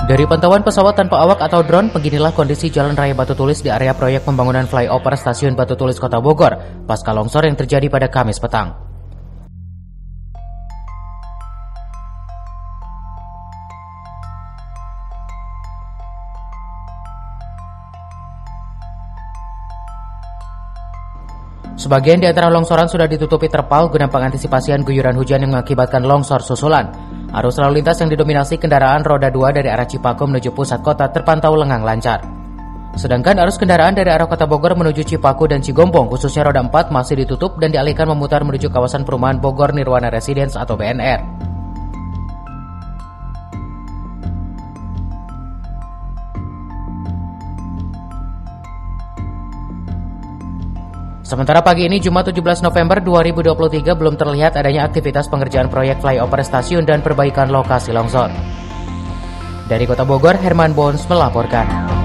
Dari pantauan pesawat tanpa awak atau drone, beginilah kondisi Jalan Raya Batu Tulis di area proyek pembangunan flyover Stasiun Batu Tulis Kota Bogor pasca longsor yang terjadi pada Kamis petang. Sebagian di antara longsoran sudah ditutupi terpal guna pengantisipasian guyuran hujan yang mengakibatkan longsor susulan. Arus lalu lintas yang didominasi kendaraan roda 2 dari arah Cipaku menuju pusat kota terpantau lengang lancar. Sedangkan arus kendaraan dari arah Kota Bogor menuju Cipaku dan Cigombong khususnya roda 4 masih ditutup dan dialihkan memutar menuju kawasan perumahan Bogor Nirwana Residence atau BNR. Sementara pagi ini Jumat 17 November 2023 belum terlihat adanya aktivitas pengerjaan proyek flyover stasiun dan perbaikan lokasi longsor. Dari Kota Bogor, Herman Bons melaporkan.